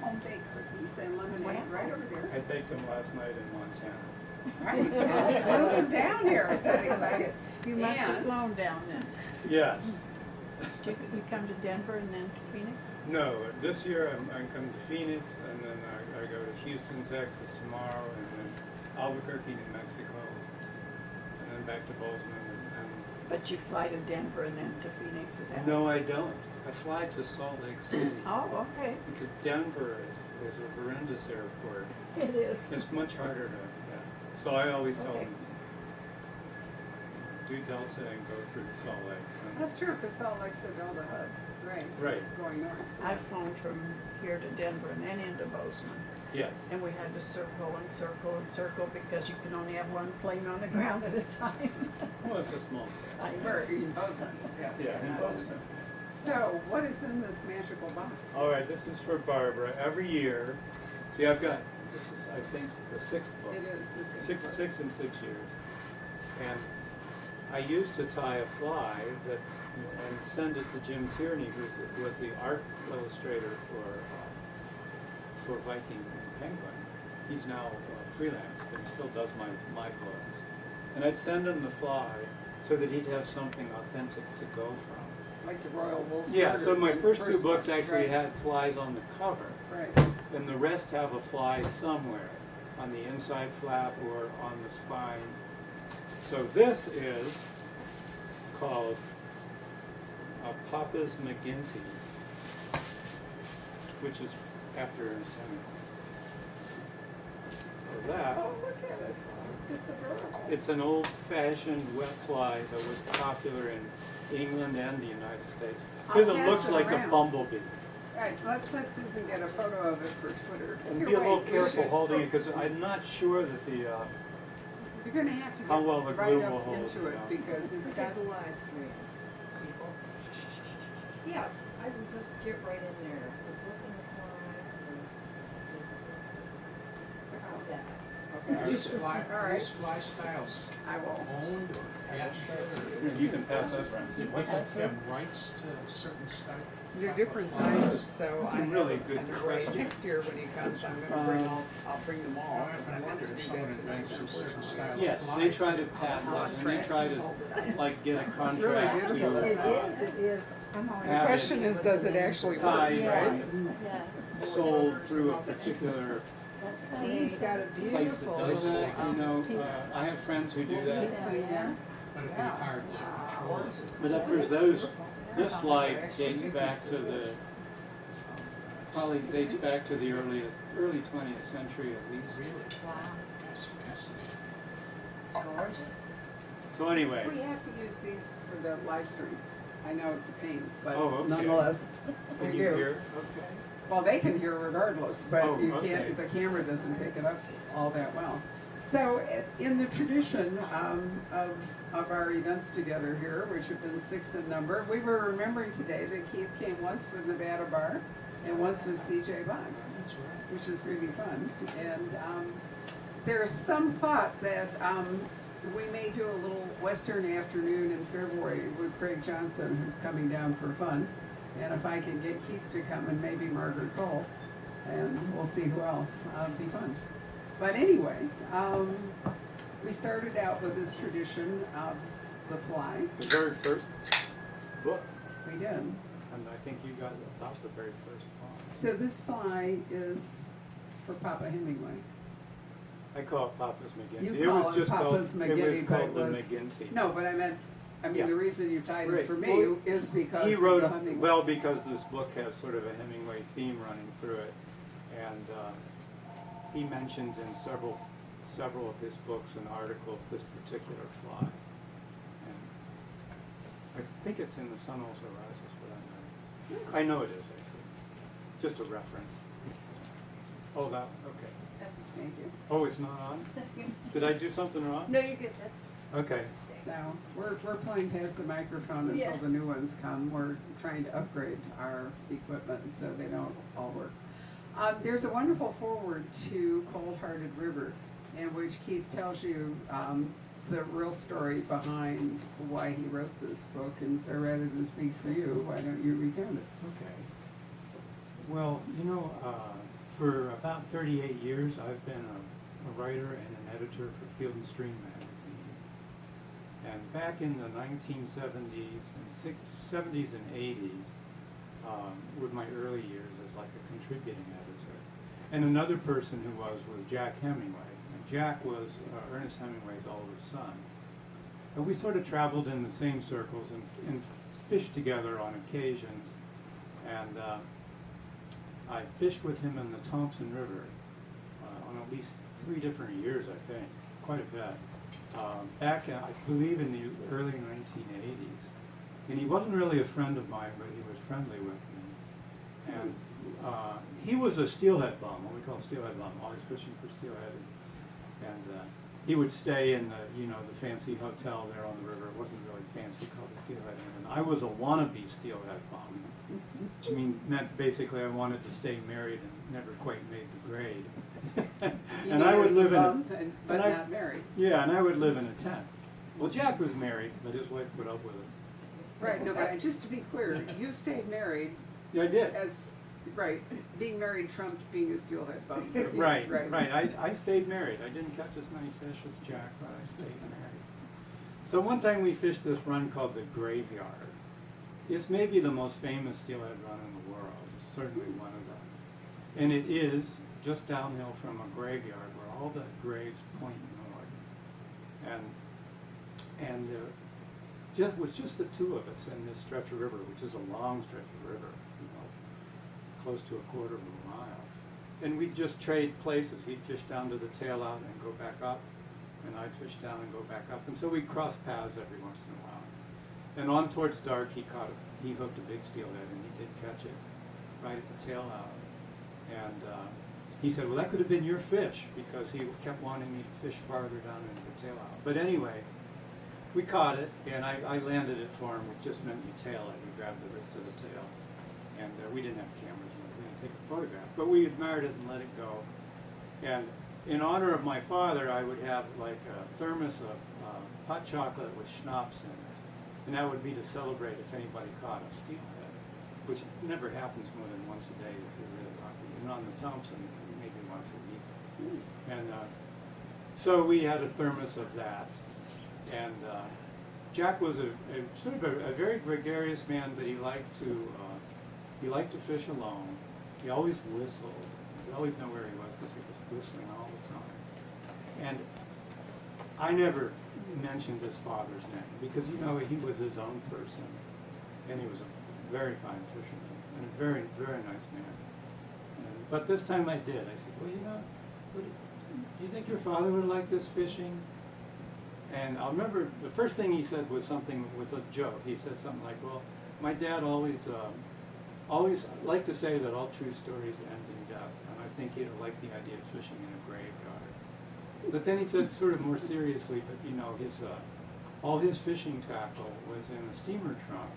home baked cookies and lemonade right over there. I baked them last night in Montana. Right, and flew them down here. Is that exciting? You must have And- flown down then. Yes. You come to Denver and then to Phoenix? No, this year I'm coming to Phoenix, and then I go to Houston, Texas tomorrow, and then Albuquerque, New Mexico, and then back to Bozeman. But you fly to Denver and then to Phoenix, is that? No, I don't. I fly to Salt Lake City. Oh, okay. Because Denver is a horrendous airport. It is. It's much harder to, yeah. So I always tell them, do Delta and go through Salt Lake. That's true, because Salt Lake's the Delta hub, right? Right. Going north. I've flown from here to Denver and then into Bozeman. Yes. And we had to circle and circle and circle because you can only have one plane on the ground at a time. Well, it's a small I We're in Bozeman, yes. Yeah, in Bozeman. So, what is in this magical box? All right, this is for Barbara. Every year, see, I've got, this is, I think, the sixth book. It is the sixth book. Six in 6 years. And I used to tie a fly and send it to Jim Tierney, who was the art illustrator for Viking and Penguin. He's now freelance, but he still does my books. And I'd send him the fly so that he'd have something authentic to go from. Like the Royal Wolf. Yeah, so my first two books one, actually right. had flies on the cover. Right. And the rest have a fly somewhere, on the inside flap or on the spine. So this is called Papa's McGinty, which is after a seminary. So that, Oh, look at it. It's adorable. it's an old-fashioned wet fly that was popular in England and the United States. I'll Because it pass looks it like a around. bumblebee. Right, let's let Susan get a photo of it for Twitter. And Here, be a little wait, we careful should- holding it, because I'm not sure that the, You're gonna have to how well the get right glue will up hold, into it yeah. because it's got the live stream, people. Yes, I would just get right in there. The book in the corner, how's that? Okay. These fly, All right. these fly styles I will. owned or captured, you can pass that around. did we have rights to certain stuff? They're different sizes, so That's a I have really it good under way. question. Next year when he comes, I'm gonna bring I'll bring them all, because I I meant wonder to if do someone that tonight. invents a certain style of Yes, fly. they try to patent it, and they try to, like, get a contract beautiful, to isn't It is. I'm always. The Have question it is, does it actually work, tie, right? sold through a particular See, he's got a place beautiful that does little, it, you know. I have friends who do that. yeah. But it'd be hard to control. But if there's those, this fly dates back to the, probably dates back to the early 20th century at least. Really? Wow, That's fascinating. gorgeous. So anyway, We have to use these for the live stream. I know it's a pain, but Oh, okay. nonetheless, can we you do. hear? Okay. Well, they can hear regardless, but Oh, you okay. can't, the camera doesn't pick it up all that well. So in the tradition of our events together here, which have been 6 in number, we were remembering today that Keith came once with Nevada Bar and once with CJ Box, That's right. which is really fun. And there's some thought that we may do a little Western afternoon in February with Craig Johnson, who's coming down for fun. And if I can get Keith to come and maybe Margaret Cole, and we'll see who else, it'd be fun. But anyway, we started out with this tradition of the fly. The very first book, We did. and I think you got about the very first one. So this fly is for Papa Hemingway. I call it Papa's McGinty. You It call was it just Papa's called, McGinty, it was but called it the was- McGinty. No, but I mean, Yeah. the reason you tied it Right. for me Well, is because He of wrote, the Hemingway. well, because this book has sort of a Hemingway theme running through it, and he mentions in several of his books and articles this particular fly. And I think it's in The Sun Also Rises, but I know it is actually. Just a reference. Oh, that, okay. Thank you. Oh, it's not on? Did I do something wrong? No, you're good, that's. Okay. Now, we're playing past the microphone until Yeah. the new ones come. We're trying to upgrade our equipment so they don't all work. There's a wonderful foreword to Cold Hearted River, in which Keith tells you the real story behind why he wrote this book. And so rather than speak for you, why don't you recount it? Okay. Well, you know, for about 38 years, I've been a writer and an editor for Field and Stream magazine. And back in the 1970s and 70s and 80s, were my early years as like a contributing editor. And another person who was Jack Hemingway. And Jack was Ernest Hemingway's oldest son. And we sort of traveled in the same circles and fished together on occasions. And I fished with him in the Thompson River on at least 3 different years, I think, quite a bit. Back, I believe, in the early 1980s. And he wasn't really a friend of mine, but he was friendly with me. And he was a steelhead bum, what we call steelhead bum, always fishing for steelhead. And he would stay in the fancy hotel there on the river. It wasn't really fancy, called the Steelhead Inn. And I was a wannabe steelhead bum, which meant basically I wanted to stay married and never quite made the grade. And I would live but not married. Yeah, and I would live in a tent. Well, Jack was married, but his wife put up with it. Right, no, but just to be clear, you stayed married Yeah, I did. Right, being married trumped being a steelhead bum. Right. I stayed married. I didn't catch as many fish as Jack, but I stayed married. So one time we fished this run called the Graveyard. It's maybe the most famous steelhead run in the world. It's certainly one of them. And it is just downhill from a graveyard where all the graves point north. And it was just the 2 of us in this stretch of river, which is a long stretch of river, close to a quarter of a mile. And we'd just trade places. He'd fish down to the tail out and go back up, and I'd fish down and go back up. And so we'd cross paths every once in a while. And on towards dark, he hooked a big steelhead, and he did catch it right at the tail out. And he said, well, that could have been your fish, because he kept wanting me to fish farther down into the tail out. But anyway, we caught it, and I landed it for him, which just meant you tail it. You grab the wrist of the tail. And we didn't have cameras, and we didn't take a photograph. But we admired it and let it go. And in honor of my father, I would have like a thermos of hot chocolate with schnapps in it. And that would be to celebrate if anybody caught a steelhead, which never happens more than once a day if you're really lucky. And on the Thompson, maybe once a week. And so we had a thermos of that. And Jack was a sort of a very gregarious man, but he liked to fish alone. He always whistled. You always know where he was because he was whistling all the time. And I never mentioned his father's name because, he was his own person. And he was a very fine fisherman and a very, very nice man. But this time I did. I said, well, do you think your father would like this fishing? And I'll remember the first thing he said was a joke. He said something like, well, my dad always liked to say that all true stories end in death, and I think he'd like the idea of fishing in a graveyard. But then he said sort of more seriously that, all his fishing tackle was in a steamer trunk,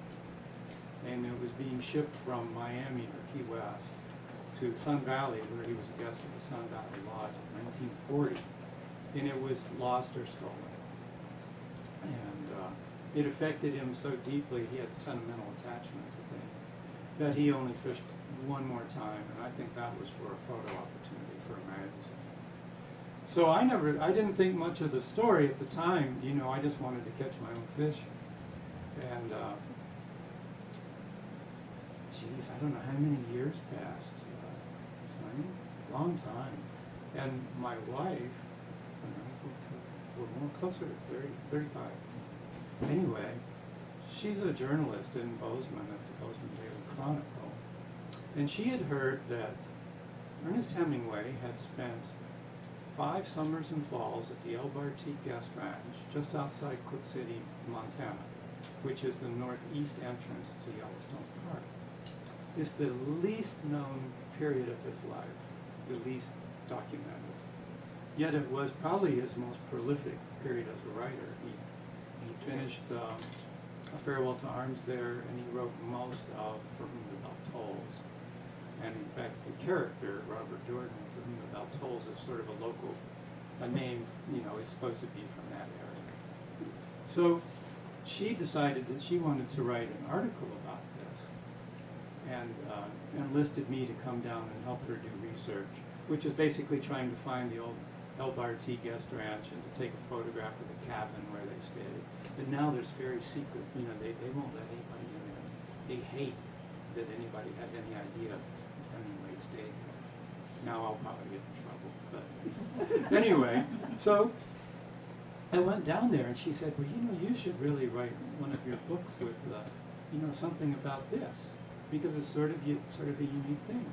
and it was being shipped from Miami or Key West to Sun Valley, where he was a guest at the Sun Valley Lodge in 1940, and it was lost or stolen. And it affected him so deeply, he had a sentimental attachment to things, that he only fished one more time, and I think that was for a photo opportunity for a magazine. So I didn't think much of the story at the time, I just wanted to catch my own fish. And, geez, I don't know how many years passed, 20, long time. And my wife, we're more closer to 30, 35. Anyway, she's a journalist in Bozeman at the Bozeman Daily Chronicle. And she had heard that Ernest Hemingway had spent 5 summers and falls at the El Bartique Guest Ranch just outside Cook City, Montana, which is the northeast entrance to Yellowstone Park. It's the least known period of his life, the least documented. Yet it was probably his most prolific period as a writer. He finished A Farewell to Arms there, and he wrote most of For Whom the Bell Tolls. And in fact, the character, Robert Jordan, For Whom the Bell Tolls, is sort of a name, it's supposed to be from that area. So she decided that she wanted to write an article about this. and enlisted me to come down and help her do research, which is basically trying to find the old LBRT guest ranch and to take a photograph of the cabin where they stayed. But now there's very secret, you know, they won't let anybody in there. They hate that anybody has any idea Hemingway stayed there. Now I'll probably get in trouble, but anyway, so I went down there and she said, well, you know, you should really write one of your books with, you know, something about this, because it's sort of a unique thing.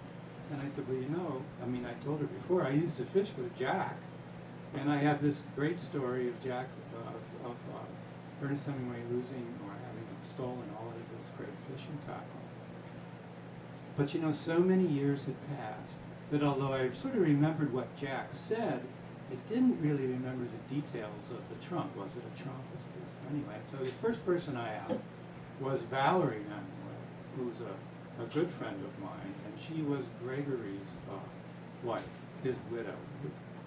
And I said, well, you know, I mean, I told her before, I used to fish with Jack, and I have this great story of Jack, of Ernest Hemingway losing or having stolen all of his great fishing tackle. But you know, so many years had passed that although I sort of remembered what Jack said, I didn't really remember the details of the trunk. Was it a trunk? Anyway, so the first person I asked was Valerie Hemingway, who's a good friend of mine, and she was Gregory's wife, his widow.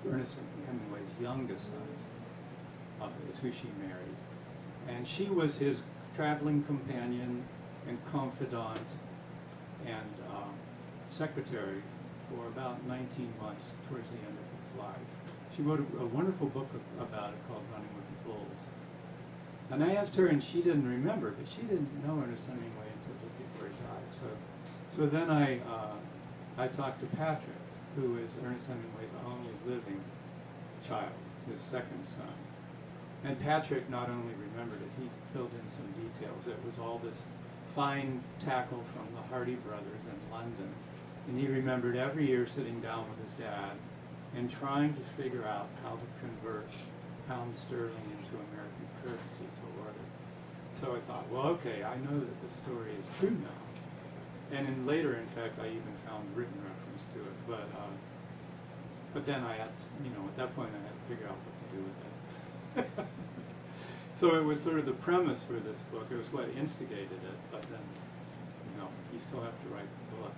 Ernest Hemingway's youngest son is who she married. And she was his traveling companion and confidant and secretary for about 19 months towards the end of his life. She wrote a wonderful book about it called Running with the Bulls. And I asked her, and she didn't remember, but she didn't know Ernest Hemingway until just before he died. So then I talked to Patrick, who is Ernest Hemingway's only living child, his second son. And Patrick not only remembered it, he filled in some details. It was all this fine tackle from the Hardy brothers in London. And he remembered every year sitting down with his dad and trying to figure out how to convert pound sterling into American currency to order. So I thought, well, okay, I know that the story is true now. And then later, in fact, I even found written reference to it. But then I had, you know, at that point I had to figure out what to do with it. So it was sort of the premise for this book. It was what instigated it. But then, you know, you still have to write the book.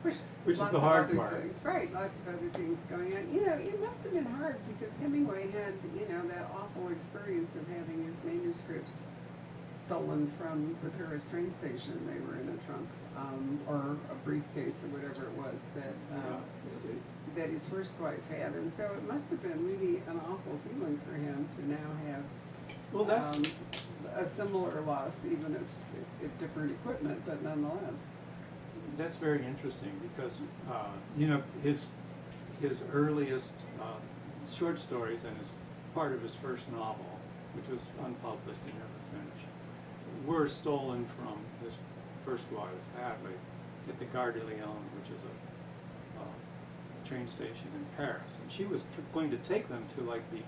Which is the hard part. Things. Right, lots of other things going on. You know, it must have been hard because Hemingway had, you know, that awful experience of having his manuscripts stolen from the Paris train station. They were in a trunk or a briefcase or whatever it was that his first wife had. And so it must have been really an awful feeling for him to now have a similar loss, even if different equipment, but nonetheless. That's very interesting because, you know, his earliest short stories and part of his first novel, which was unpublished and never finished, were stolen from his first wife, Hadley, at the Gare de Lyon, which is a train station in Paris. And she was going to take them to like the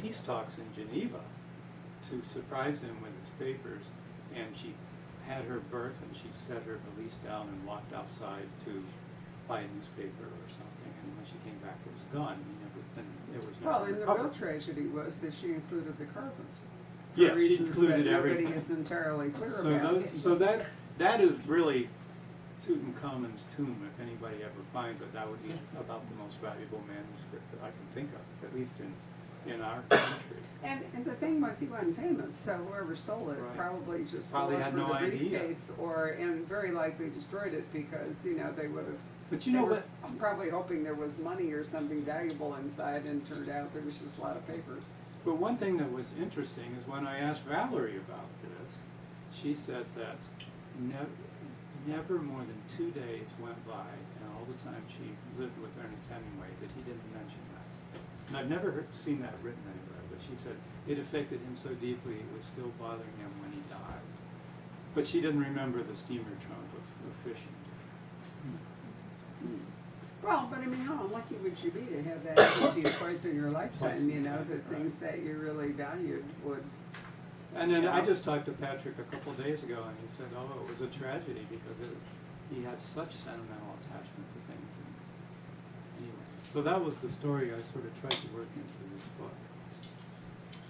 peace talks in Geneva to surprise him with his papers, and she had her berth and she set her valise down and walked outside to buy a newspaper or something, and when she came back it was gone. It was never Well, and the real recovered. tragedy was that she included the carpets. Yes, For she reasons included that nobody everything. is entirely clear So, about. so that is really Tutankhamun's tomb. If anybody ever finds it, that would be about the most valuable manuscript that I can think of, at least in our country. And the thing was, he wasn't famous, so whoever stole it Right. probably just Probably stole it had for no the idea. briefcase, and very likely destroyed it because, you know, they would have. But you they know were what? Probably hoping there was money or something valuable inside, and turned out there was just a lot of paper. But one thing that was interesting is when I asked Valerie about this, she said that never more than 2 days went by, and all the time she lived with Ernest Hemingway, that he didn't mention that. And I've never seen that written anywhere, but she said it affected him so deeply it was still bothering him when he died. But she didn't remember the steamer trunk of fishing. Well, but I mean, how unlucky would you be to have that happen to you twice in your lifetime, you know, the things that you really valued would. And then I Yeah. just talked to Patrick a couple of days ago, and he said, oh, it was a tragedy because he had such sentimental attachment to things. And anyway, so that was the story I sort of tried to work into this book.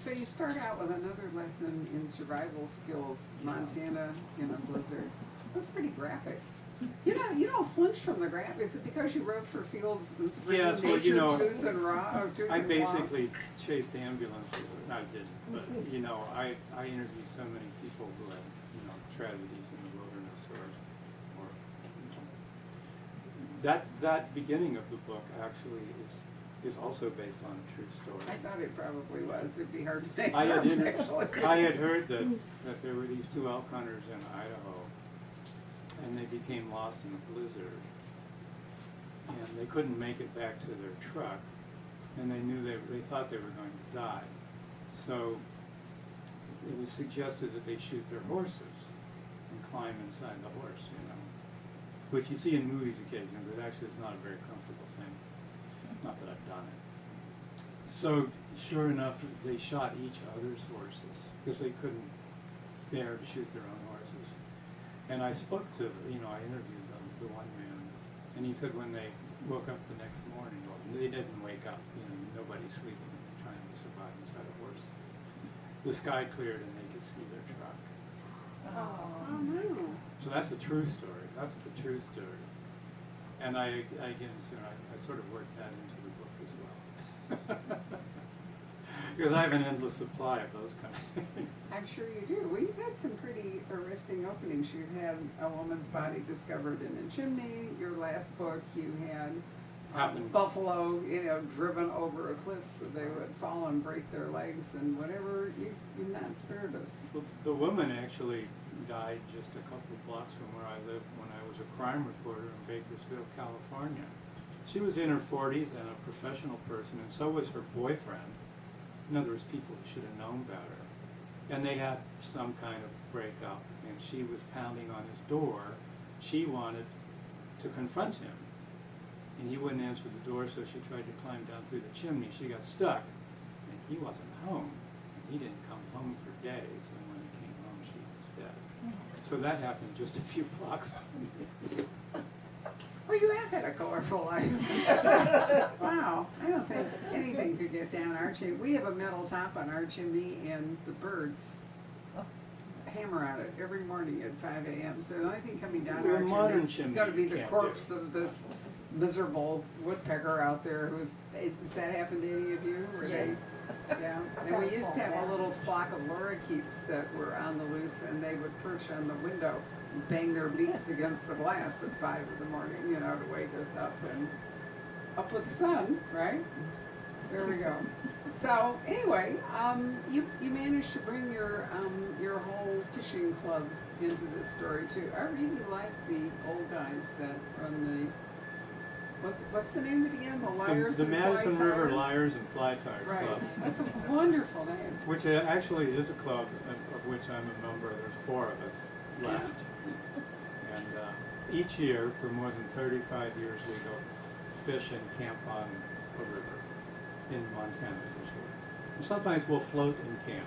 So you start out with another lesson in survival skills, Montana in a blizzard. That's pretty graphic. You know, you don't flinch from the graph. Is it because you wrote for Fields and Spring, Yes, well, Nature, you know, Truth and Raw? Truth I and Law? basically chased ambulances. I didn't, but you know, I interviewed so many people who had, you know, tragedies in the wilderness or that beginning of the book actually is also based on a true story. I thought it probably was. It'd be hard to think. I had, actually. I had heard that there were these two elk hunters in Idaho, and they became lost in a blizzard, and they couldn't make it back to their truck, and they knew they thought they were going to die. So it was suggested that they shoot their horses and climb inside the horse, you know, which you see in movies occasionally, but actually it's not a very comfortable thing. Not that I've done it. So sure enough, they shot each other's horses because they couldn't bear to shoot their own horses. And I spoke to, I interviewed the one man, and he said when they woke up the next morning, well, they didn't wake up, nobody's sleeping, trying to survive inside a horse. The sky cleared and they could see their truck. Oh, no. So that's the true story. That's the true story. And I sort of worked that into the book as well. Because I have an endless supply of those kind of things. I'm sure you do. Well, you've had some pretty arresting openings. You had a woman's body discovered in a chimney. Your last book, you had buffalo, driven over a cliff so they would fall and break their legs and whatever. You've not spared us. Well, the woman actually died just a couple of blocks from where I lived when I was a crime reporter in Bakersfield, California. She was in her 40s and a professional person, and so was her boyfriend. In other words, people who should have known better. And they had some kind of breakup, and she was pounding on his door. She wanted to confront him, and he wouldn't answer the door, so she tried to climb down through the chimney. She got stuck, and he wasn't home. And he didn't come home for days, and when he came home, she was dead. So that happened just a few blocks from me. Well, you have had a colorful life. Wow. I don't think anything could get down our chimney. We have a metal top on our chimney, and the birds hammer at it every morning at 5 a.m. So the only thing coming down Well, our modern chimney is chimney going to be you the can't corpse do. of this miserable woodpecker out there who's, does that happen to any of you? Yes. Yeah. And we used to have a little flock of lorikeets that were on the loose, and they would perch on the window and bang their beaks against the glass at 5 in the morning, to wake us up and up with the sun, right? There we go. So anyway, you managed to bring your whole fishing club into this story too. I really like the old guys that run the what's the name of it again? The Liars The and Fly Madison River Tires? Liars and Fly Tires Right. Club. That's a wonderful name. Which actually is a club of which I'm a member. There's 4 of us left. And each year, for more than 35 years, we go fish and camp on a river in Montana usually. And sometimes we'll float and camp.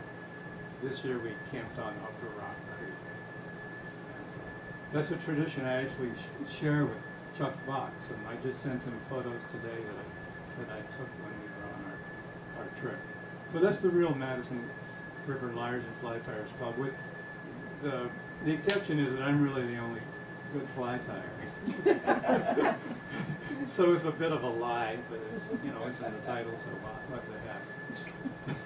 This year we camped on Upper Rock Creek. And, that's a tradition I actually share with Chuck Box, and I just sent him photos today that I took when we were on our trip. So that's the real Madison River Liars and Fly Tires Club. With the exception is that I'm really the only good fly tire. So it's a bit of a lie, but it's it's in the title, so what the heck.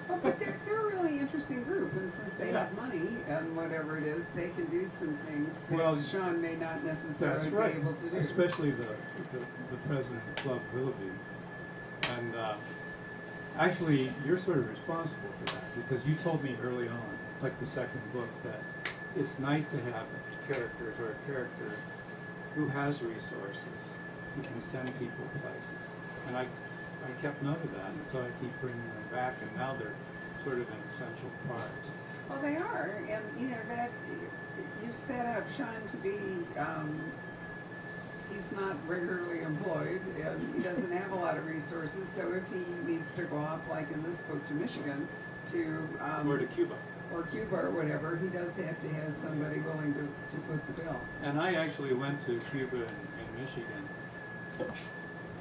Well, but they're a really interesting group, and since they have money and whatever it is, they can do some things that Well, Sean may not necessarily That's right, be able to do. especially the president of Club Willoughby. And actually, you're sort of responsible for that, because you told me early on, like the second book, that it's nice to have characters or a character who has resources, who can send people places. And I kept note of that, and so I keep bringing them back, and now they're sort of an essential part. Well, they are, and that you've set up Sean to be. He's not regularly employed, and he doesn't have a lot of resources. So if he needs to go off, like in this book, to Michigan, Or to Cuba. or Cuba or whatever, he does have to have somebody willing to foot the bill. And I actually went to Cuba and Michigan,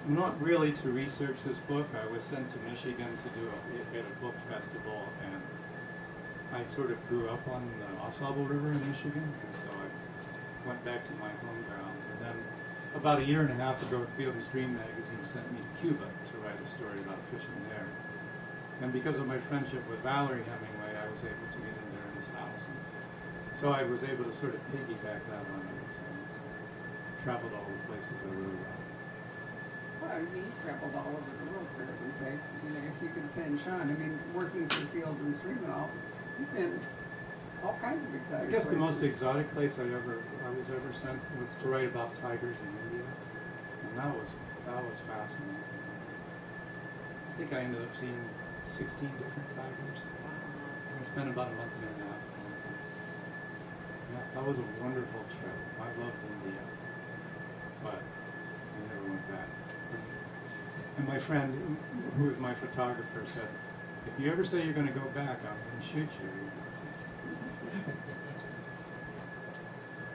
not really to research this book. I was sent to Michigan to do at a book festival, and I sort of grew up on the Osable River in Michigan, and so I went back to my home ground. And then about a year and a half ago, Field and Stream magazine sent me to Cuba to write a story about fishing there. And because of my friendship with Valerie Hemingway, I was able to get in there in his house. And so I was able to sort of piggyback that on everything. So I traveled all the places I wrote about. he traveled all over the world for heaven's sake. You know, if you can send Sean, I mean, working for Field and Stream and all, he's been all kinds of exotic I guess the most places. exotic place I was ever sent was to write about tigers in India, and that was fascinating. I think I ended up seeing 16 different tigers. I spent about a month and a half. Yeah, that was a wonderful trip. I loved India, but I never went back. And my friend, who was my photographer, said, "If you ever say you're going to go back, I'm going to shoot you."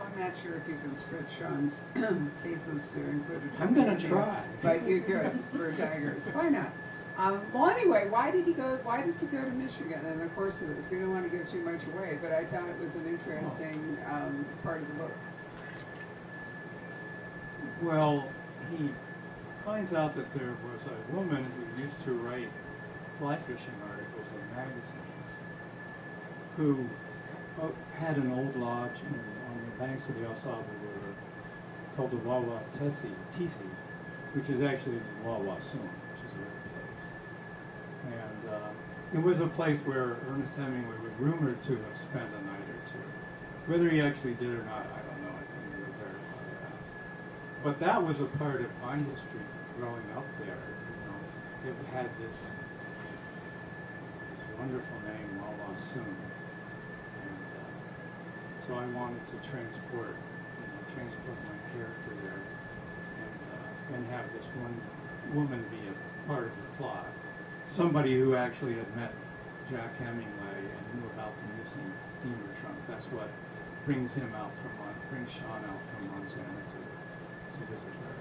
I'm not sure if you can stretch Sean's cases to include a I'm gonna trip to India, try. but you could for tigers. Why not? Well, anyway, why does he go to Michigan? And of course, we don't want to give too much away, but I thought it was an interesting part of the book. Well, he finds out that there was a woman who used to write fly fishing articles in magazines, who had an old lodge on the banks of the El Salvador River called the Tesi, which is actually the Wawasum, which is a real place. And it was a place where Ernest Hemingway was rumored to have spent a night or two. Whether he actually did or not, I don't know. I couldn't really verify that. But that was a part of my history growing up there. You know, it had this wonderful name, Wawasum. And so I wanted to transport my character there, and have this one woman be a part of the plot. Somebody who actually had met Jack Hemingway and knew about the missing steamer trunk. That's what brings Sean out from Montana to visit her.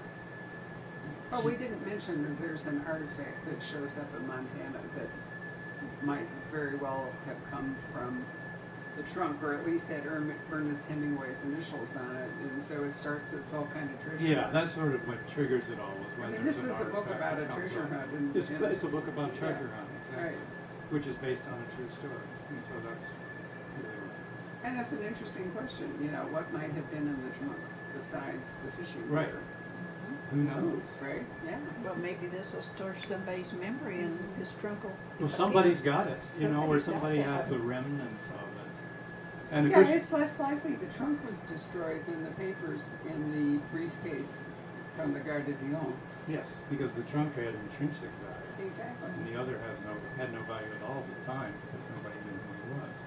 Oh, we didn't mention that there's an artifact that shows up in Montana that might very well have come from the trunk, or at least had Ernest Hemingway's initials on it, and so it starts this whole kind of treasure Yeah, hunt. that's sort of what triggers it all. Was when I mean, there's this an is a book artifact about a that comes treasure up. hunt. And, It's a book about treasure hunt, exactly, Right. which is based on a true story, and so that's really what it is. And that's an interesting question, you know, what might have been in the trunk besides the fishing Right. gear? Who knows? Right? Yeah. Well, maybe this will store somebody's memory and his trunk will. Well, somebody's got it, you know, or Somebody's got somebody has that. the remnants of it. And of Yeah, course, it's less likely the trunk was destroyed than the papers in the briefcase from the Gare de Lyon. yes, because the trunk had intrinsic value, Exactly. and the other had no value at all at the time because nobody knew who he was.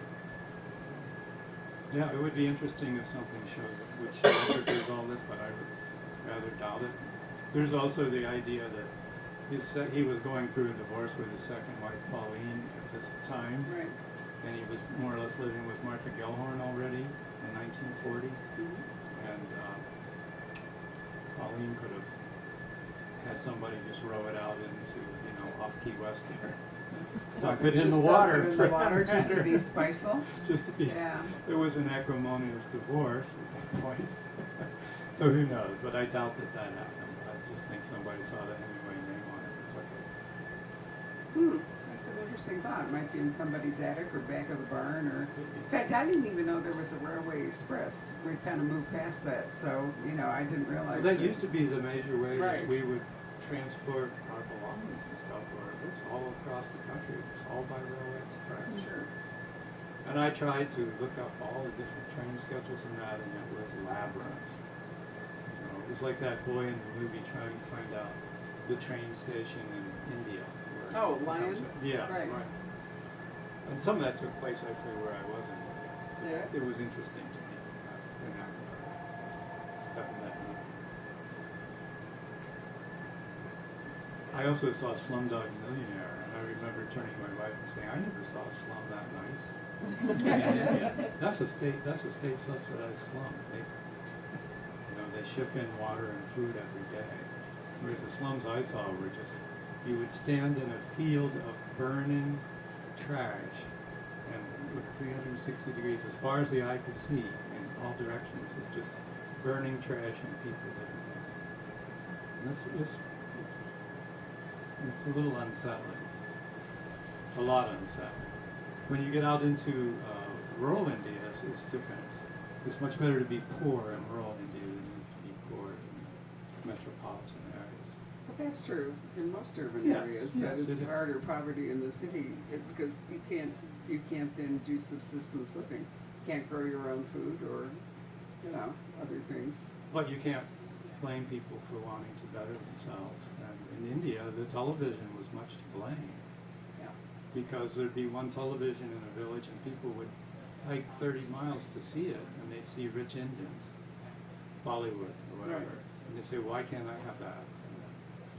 Yeah, it would be interesting if something shows which triggers all this, but I would rather doubt it. There's also the idea that he was going through a divorce with his second wife, Pauline, at this time. Right. And he was more or less living with Martha Gellhorn already in 1940. Mm-hmm. And Pauline could have had somebody just row it out into, off Key West there. Dump it in the Just water. dump it in the water just to be spiteful. Just to be. Yeah. It was an acrimonious divorce at that point. So who knows? But I doubt that happened. I just think somebody saw the Hemingway name on it and took it. That's an interesting thought. It might be in somebody's attic or back of the barn, or in fact, I didn't even know there was a railway express. We kind of moved past that, so I didn't realize. Well, that used to be the major way Right. that we would transport our belongings and stuff, or it's all across the country. It's all by railway express. Sure. And I tried to look up all the different train schedules and that, and it was labyrinth. It was like that boy in the movie trying to find out the train station in India. where Oh, it Lion? comes in. Yeah, Right. And some of that took place actually where I was in India. Yeah. It was interesting to me when having that movie. I also saw Slumdog Millionaire, and I remember turning to my wife and saying, "I never saw a slum that nice." That's a state subsidized slum. They ship in water and food every day. Whereas the slums I saw were just, you would stand in a field of burning trash and with 360 degrees, as far as the eye could see, in all directions, was just burning trash and people living there. And it's a little unsettling. A lot unsettling. When you get out into rural India, it's different. It's much better to be poor in rural India than it is to be poor in metropolitan areas. But that's true in most urban Yes, areas, yes, that it it's is. harder poverty in the city, because you can't then do subsistence living. Can't grow your own food or, other things. But you can't blame people for wanting to better themselves. And in India, the television was much to blame. Yeah. Because there'd be one television in a village and people would hike 30 miles to see it, and they'd see rich Indians, Bollywood or whatever. Right. And they'd say, why can't I have that?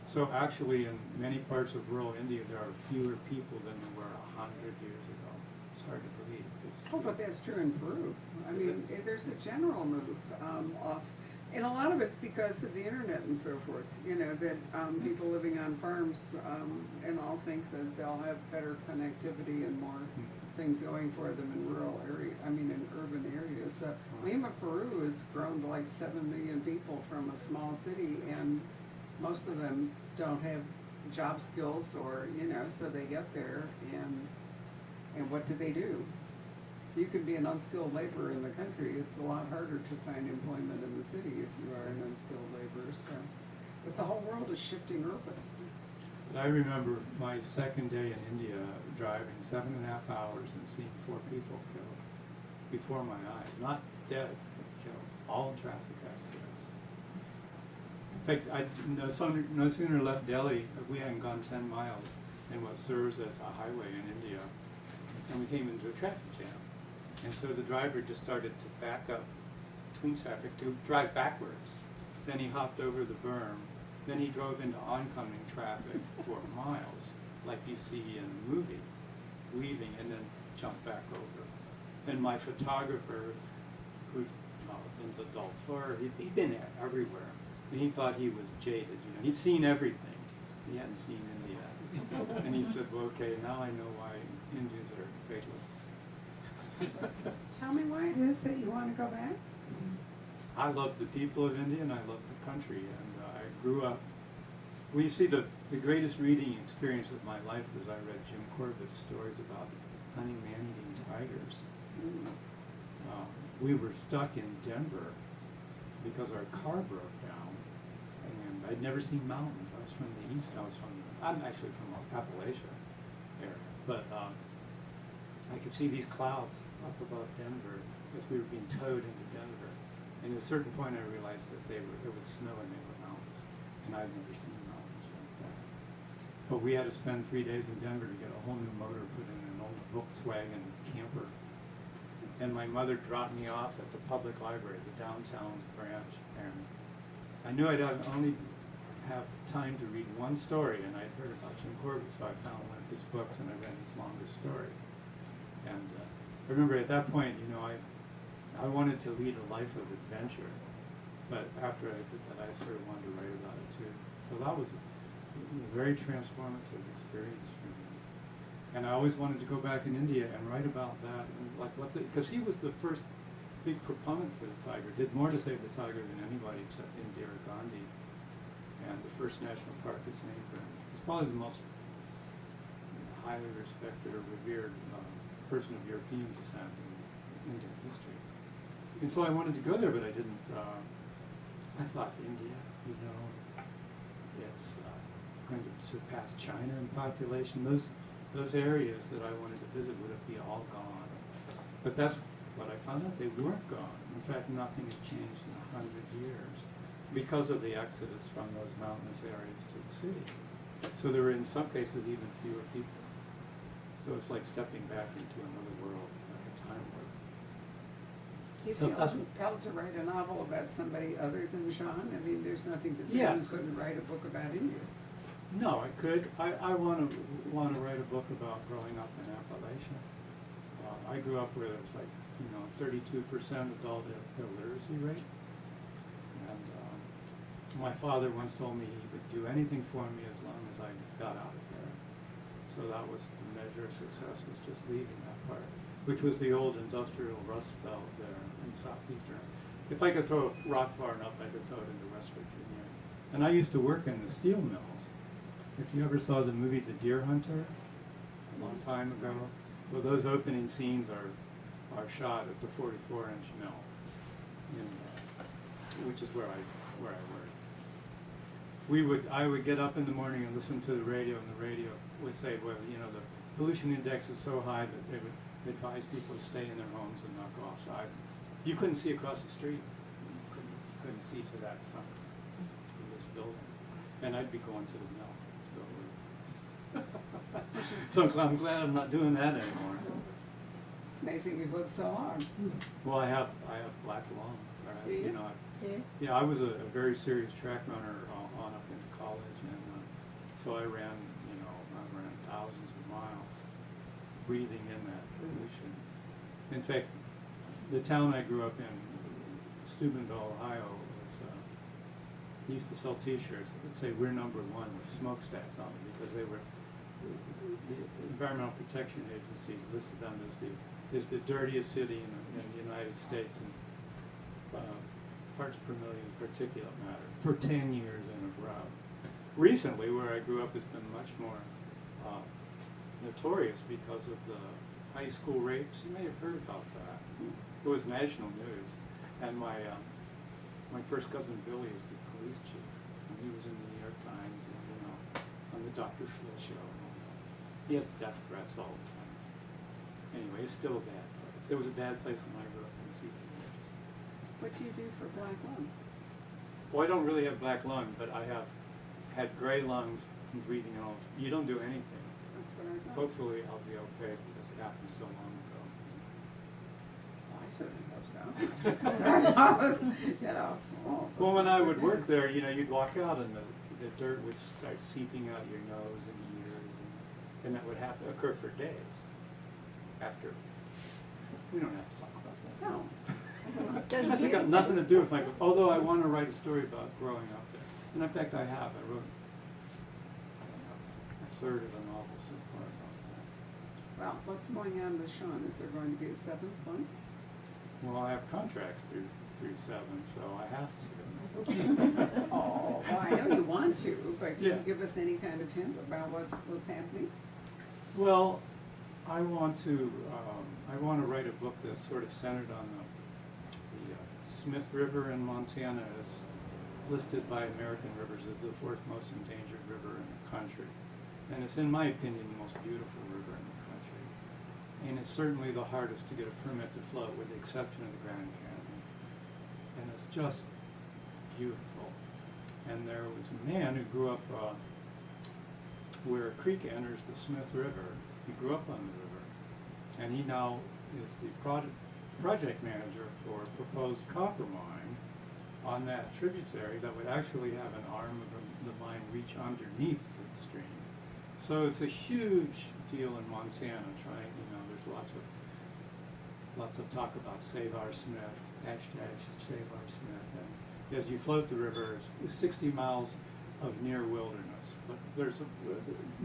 So actually in many parts of rural India there are fewer people than there were 100 years ago. It's hard to believe. It's Oh, true. but that's true in Peru. I mean, there's a general move off, and a lot of it's because of the internet and so forth. That people living on farms and all think that they'll have better connectivity and more things going for them in rural in urban areas. So Lima, Peru has grown to like 7 million people from a small city, and most of them don't have job skills or, so they get there and what do? You can be an unskilled laborer in the country. It's a lot harder to find employment in the city if you are an unskilled laborer. So, but the whole world is shifting urban. I remember my second day in India driving 7.5 hours and seeing 4 people killed before my eyes. Not dead, but killed. All in traffic accidents. In fact, no sooner left Delhi, we hadn't gone 10 miles in what serves as a highway in India, and we came into a traffic jam. And so the driver just started to back up between traffic to drive backwards. Then he hopped over the berm. Then he drove into oncoming traffic for miles, like you see in a movie, weaving, and then jumped back over. And my photographer, who'd been to Darfur, he'd been everywhere. And he thought he was jaded, He'd seen everything. He hadn't seen India. And he said, well, okay, now I know why Indians are faithless. Tell me why it is that you want to go back? I love the people of India and I love the country, and I grew up. Well, you see, the greatest reading experience of my life was I read Jim Corbett's stories about hunting man-eating tigers. We were stuck in Denver because our car broke down, and I'd never seen mountains. I was from the east. I'm actually from Appalachia area, but I could see these clouds up above Denver as we were being towed into Denver. And at a certain point I realized that there was snow and they were mountains. And I'd never seen mountains like that. But we had to spend 3 days in Denver to get a whole new motor put in an old Volkswagen camper. And my mother dropped me off at the public library, the downtown branch. And I knew I'd only have time to read one story, and I'd heard about Jim Corbett, so I found one of his books and I read his longest story. And I remember at that point, I wanted to lead a life of adventure, but after I did that, I sort of wanted to write about it too. So that was a very transformative experience for me. And I always wanted to go back in India and write about that, and because he was the first big proponent for the tiger, did more to save the tiger than anybody except Indira Gandhi. And the first national park is named for him. He's probably the most highly respected or revered person of European descent in Indian history. And so I wanted to go there, but I didn't. I thought India, it's going to surpass China in population. Those areas that I wanted to visit would be all gone. But that's what I found out. They weren't gone. In fact, nothing had changed in 100 years because of the exodus from those mountainous areas to the city. So there were, in some cases, even fewer people. So it's like stepping back into another world, like a time warp. Do you So feel that's- compelled to write a novel about somebody other than Sean? I mean, there's nothing to say Yes. you couldn't write a book about India. No, I could. I want to write a book about growing up in Appalachia. I grew up where there was 32% adult illiteracy rate. And my father once told me he would do anything for me as long as I got out of there. So that was the measure of success, was just leaving that part, which was the old industrial rust belt there in southeastern. If I could throw a rock far enough, I could throw it into West Virginia. And I used to work in the steel mills. If you ever saw the movie The Deer Hunter, a long time ago, well, those opening scenes are shot at the 44-inch mill, which is where I worked. I would get up in the morning and listen to the radio, and the radio would say, well, you know, the pollution index is so high that they would advise people to stay in their homes and not go outside. You couldn't see across the street. You couldn't see to that front of this building. And I'd be going to the mill. So I'm glad I'm not doing that anymore. It's amazing you've lived so long. Well, I have black lungs. Do you? You know, Yeah. yeah, I was a very serious track runner on up into college, and so I ran thousands of miles, breathing in that pollution. In fact, the town I grew up in, Steubenville, Ohio, was they used to sell T-shirts that would say "We're number one" with smokestacks on them, because they were the Environmental Protection Agency listed them as the dirtiest city in the United States, and parts per million particulate matter for 10 years in a row. Recently, where I grew up, has been much more notorious because of the high school rapes. You may have heard about that. It was national news, and my first cousin Billy is the police chief, and he was in the New York Times, and on the Dr. Phil show. And all that. He has death threats all the time. Anyway, it's still a bad place. It was a bad place when I grew up in Seattle. What do you do for black lung? Well, I don't really have black lung, but I have had gray lungs from breathing all. You don't do anything. That's what I thought. Hopefully I'll be okay, because it happened so long ago. Well, I certainly hope so. Well, when I would work there, you'd walk out and the dirt would start seeping out your nose and ears, and that would occur for days after. We don't have to talk about that. No. That's got nothing to do with my book, although I want to write a story about growing up there. And in fact, I have. I wrote a third of a novel so far about that. Well, what's going on with Sean? Is there going to be a seventh one? Well, I have contracts through 7, so I have to. Oh, well, I know you want to, but can Yeah. you give us any kind of hint about what's happening? Well, I want to write a book that's sort of centered on the Smith River in Montana. Is listed by American Rivers as the 4th most endangered river in the country. And it's, in my opinion, the most beautiful river in the country. And it's certainly the hardest to get a permit to float, with the exception of the Grand Canyon. And it's just beautiful. And there was a man who grew up where a creek enters the Smith River. He grew up on the river. And he now is the project manager for a proposed copper mine on that tributary that would actually have an arm of the mine reach underneath the stream. So it's a huge deal in Montana. There's lots of talk about Save Our Smith, #Save Our Smith. And as you float the river, it's 60 miles of near wilderness, but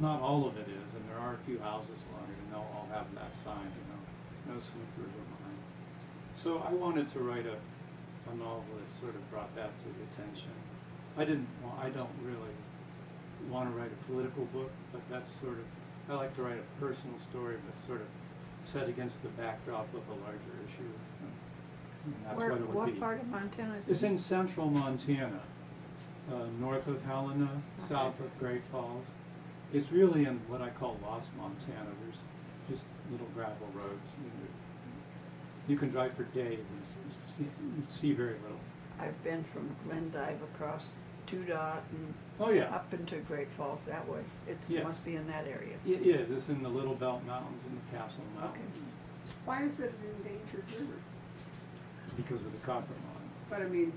not all of it is, and there are a few houses along it, and they'll all have that sign, no Smith River mine. So I wanted to write a novel that sort of brought that to the attention. I don't really want to write a political book, but I like to write a personal story that's sort of set against the backdrop of a larger issue. And that's what it would What be. part of Montana is It's it? in central Montana, north of Helena, Okay. south of Great Falls. It's really in what I call Lost Montana. There's just little gravel roads. You can drive for days and you see very little. I've been from Glendive across Two Dot and Oh yeah, up into Great Falls that way. It Yes. must be in that area. it is. It's in the Little Belt Mountains and the Castle Mountains Why is it an endangered river? because of the copper mine. But I mean,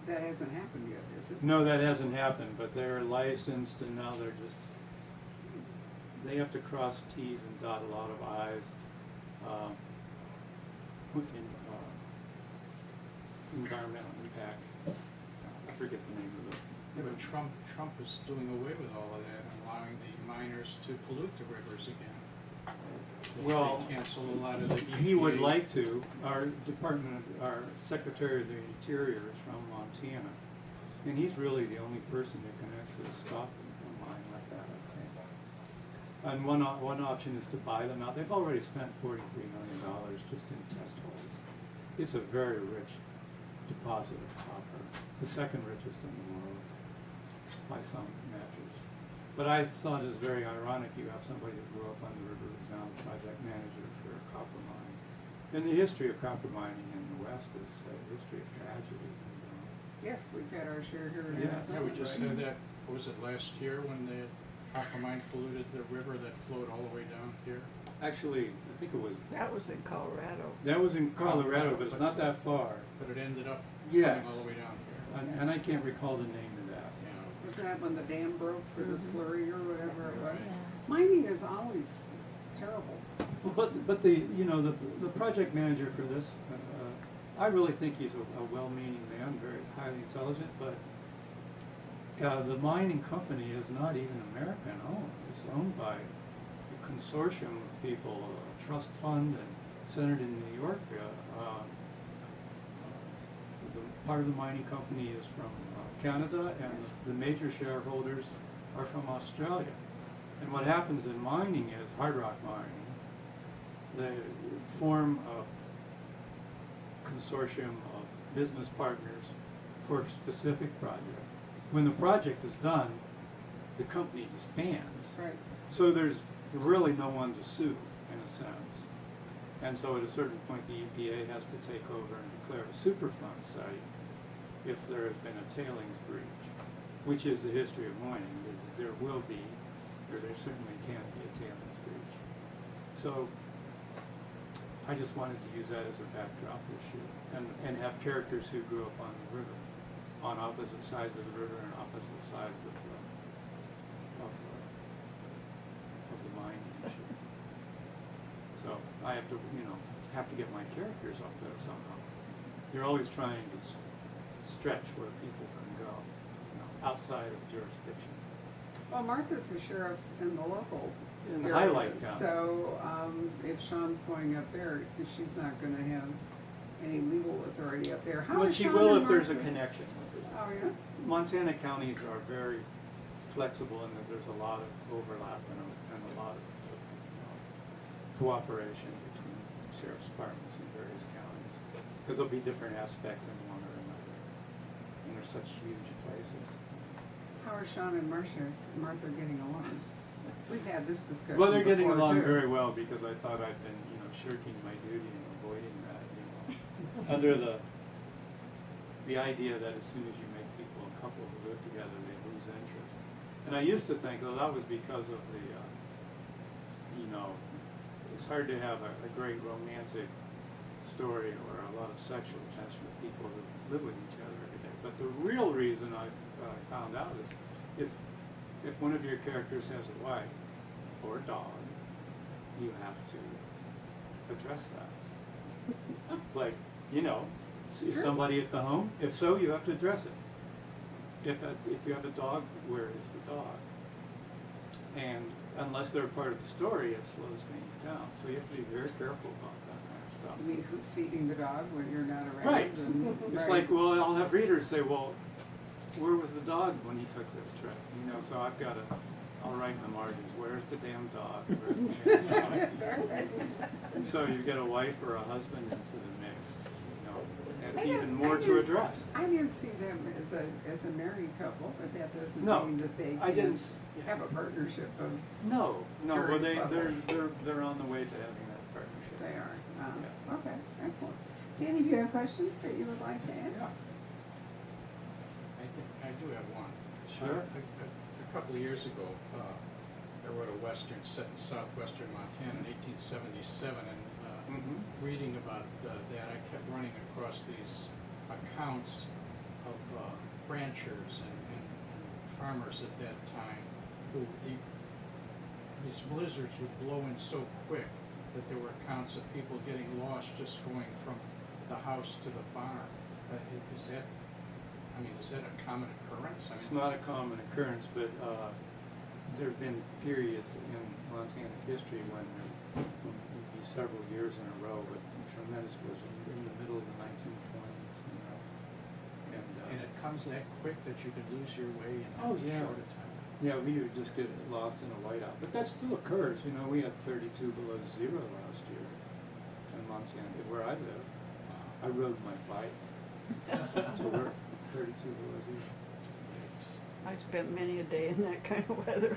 that hasn't happened yet, is it? No, that hasn't happened, but they're licensed, and now they have to cross T's and dot a lot of I's. Environmental impact. I forget the name of it. Yeah, but Trump is doing away with all of that and allowing the miners to pollute the rivers again. Well, They cancel a lot of the EPA. he would like to. Our Secretary of the Interior is from Montana, and he's really the only person that can actually stop a mine like that, I think. And one option is to buy them out. They've already spent $43 million just in test holes. It's a very rich deposit of copper, the second richest in the world. by some measures. But I thought it was very ironic you have somebody who grew up on the river who's now the project manager for a copper mine. And the history of copper mining in the West is a history of tragedy. Yes, we've had our share here in Yeah, Yeah, we Arizona, just right? had that, what was it, last year when the copper mine polluted the river that flowed all the way down here? Actually, I think it was, That was in Colorado. that was in Colorado, but it's not that far. But it ended up Yes. coming all the way down here. And I can't recall the name of that. You know, Was that when the dam broke for the Mhm. slurry or whatever it was? Right. Mining is always terrible. Well, but the project manager for this, I really think he's a well-meaning man, very highly intelligent, but the mining company is not even American owned. It's owned by a consortium of people, a trust fund, and centered in New York. Part of the mining company is from Canada, and the major shareholders are from Australia. And what happens in mining is, hard rock mining, they form a consortium of business partners for a specific project. When the project is done, the company disbands. Right. So there's really no one to sue, in a sense. And so at a certain point, the EPA has to take over and declare a Superfund site if there has been a tailings breach, which is the history of mining. There will be, or there certainly can be a tailings breach. So I just wanted to use that as a backdrop issue and have characters who grew up on the river, on opposite sides of the river and opposite sides of the mining issue. So I have to, get my characters up there somehow. You're always trying to stretch where people can go, outside of jurisdiction. Well, Martha's the sheriff in the local In the area, highlight county. so if Sean's going up there, she's not gonna have any legal authority up there. How Well, is she Sean will and if there's a Martha? connection with it. Oh, yeah? Montana counties are very flexible in that there's a lot of overlap and a lot of cooperation between sheriff's departments in various counties. Because there'll be different aspects in one or another. And they're such huge places. How are Sean and Martha getting along? We've had this discussion Well, they're getting before, along too. very well because I thought I'd been, shirking my duty and avoiding that, under the idea that as soon as you make people a couple who live together, they lose interest. And I used to think, well, that was because of the, it's hard to have a great romantic story or a lot of sexual tension with people who live with each other every day. But the real reason I found out is if one of your characters has a wife or a dog, you have to address that. It's like, is somebody at the home? If so, you have to address it. If you have a dog, where is the dog? And unless they're part of the story, it slows things down. So you have to be very careful about that kind of stuff. I mean, who's feeding the dog when you're not around? Right. And, It's right. like, well, I'll have readers say, well, where was the dog when he took this trip? So I'll write in the margins, where's the damn dog? Where's the damn dog? So you get a wife or a husband into the mix, That's even more to address. I didn't see them as a married couple, but that doesn't No, mean that they I can didn't have a partnership of, No, well, Various levels. they're on the way to having that partnership. they are. Yeah. Okay, excellent. Danny, do you have questions that you would like to ask? I do have one. Sure. A couple of years ago, I wrote a western set in southwestern Montana in 1877, and reading about that, I kept running across these accounts of ranchers and farmers at that time who these blizzards would blow in so quick that there were accounts of people getting lost just going from the house to the barn. Is that a common occurrence? It's not a common occurrence, but there have been periods in Montana history when there would be several years in a row with tremendous blizzard in the middle of the 1920s. And it comes that quick that you could lose your way in Oh, that yeah. short a time. Yeah, we would just get lost in a whiteout. But that still occurs. We had 32 below zero last year in Montana, where I live. I rode my bike to work, 32 below zero. I spent many a day in that kind of weather.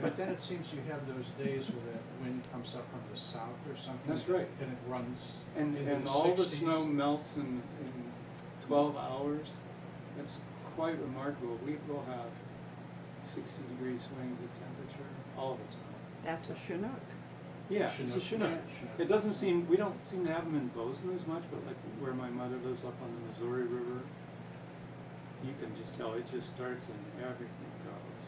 But then it seems you have those days where that wind comes up from the south or something. That's right. And it runs And into the all the 60s. snow melts in 12 hours. It's quite remarkable. We will have 60-degree swings of temperature all the time. That's a Chinook. Yeah, it's a Chinook. Chinook. It doesn't seem, we don't seem to have them in Bozeman as much, but like where my mother lives up on the Missouri River, you can just tell it just starts and everything goes.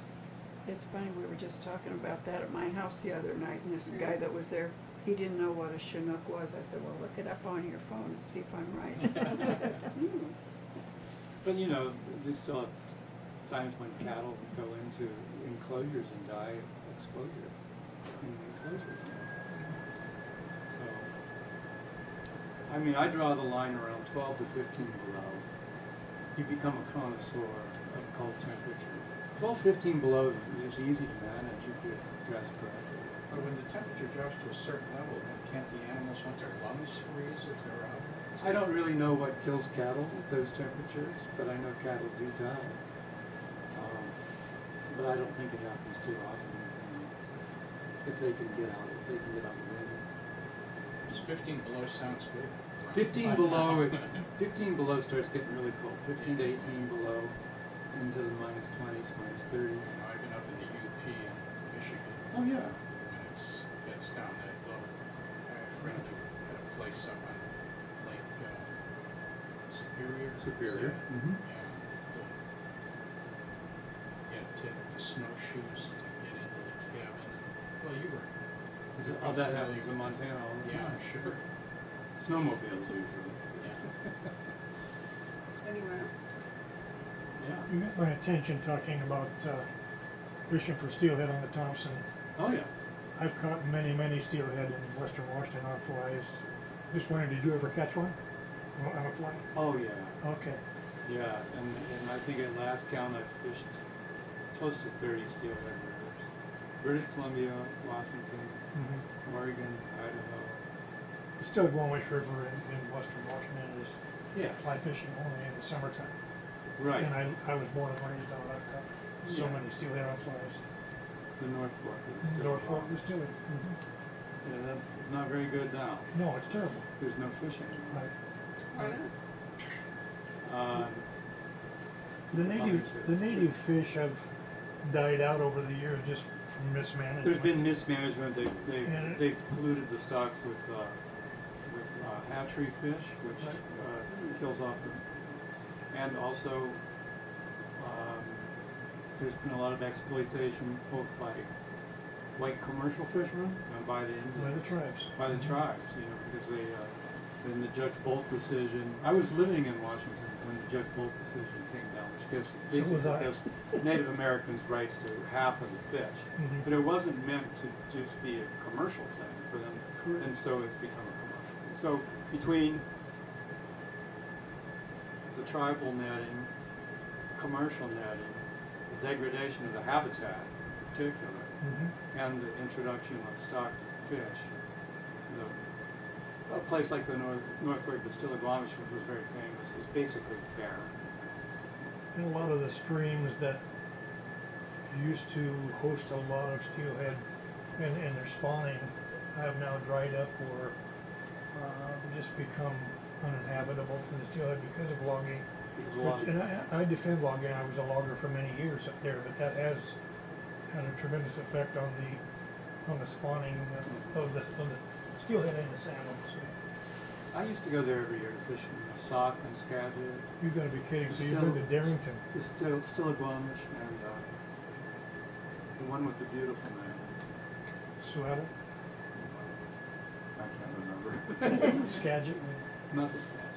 It's funny, we were just talking about that at my house the other night, and this guy that was there, he didn't know what a Chinook was. I said, well, look it up on your phone and see if I'm right. But you know, we still have times when cattle go into enclosures and die of exposure in the enclosures. So, I mean, I draw the line around 12 to 15 below. You become a connoisseur of cold temperature. 12, 15 below is easy to manage if you dress correctly. But when the temperature drops to a certain level, then can't the animals want their lungs freeze if they're out? I don't really know what kills cattle at those temperatures, but I know cattle do die. But I don't think it happens too often. If they can get out, if they can get out of the wind. Just 15 below sounds good. 15 below, 15 below starts getting really cold. 15 to 18 below, into the minus 20s, minus 30s. You know, I've been up in the UP in Michigan. Oh yeah. When it's down that low. I had a friend who had a place up on Lake Superior. Superior. Is that- Mhm. Yeah. You had to take the snowshoes to get into the cabin. Well, you were. Oh, that happens in Montana all the Yeah, time. I'm sure. Snowmobiles usually. Yeah. Anyone else? Yeah. You got my attention talking about fishing for steelhead on the Thompson. Oh yeah. I've caught many, many steelhead in western Washington on flies. Just wondering, did you ever catch one on a fly? Oh yeah. Okay. Yeah, and I think at last count I fished close to 30 steelhead rivers. British Columbia, Washington, Mm-hmm. Oregon, Idaho. The Still-Squamish River in western Washington is Yes. fly fishing only in the summertime. Right. And I was born and raised out. I've caught so Yeah. many steelhead on flies. The North Fork is still North Fork is still. Mm-hmm. Yeah, that's not very good now. No, it's terrible. There's no fish anymore. Right. Why not? The native fish have died out over the years just from mismanagement. There's been mismanagement. And- They've polluted the stocks with hatchery fish, which Right. kills off the, and also there's been a lot of exploitation both by white commercial fishermen and by the By the Indians, tribes. by the tribes, you know, because in the Judge Bolt decision, I was living in Washington when the Judge Bolt decision came down, which gives So was I. Native Americans rights to half of the fish. Mhm. But it wasn't meant to just be a commercial thing for them, and so it's become a commercial. So between the tribal netting, commercial netting, the degradation of the habitat in particular, Mhm. and the introduction of stocked fish, a place like the North Fork, the Still-Squamish, which was very famous, is basically barren. And a lot of the streams that used to host a lot of steelhead and their spawning have now dried up or just become uninhabitable for the steelhead because of logging. Because a lot Which, of, and I defend logging. I was a logger for many years up there, but that has had a tremendous effect on the spawning of the steelhead and the salmon. So I used to go there every year to fish in the Sauk and Skagit, you've got to be kidding. So you've been to Darrington. the Still-Squamish, and the one with the beautiful name. Seattle, I can't remember. Skagit. Not the Skagit.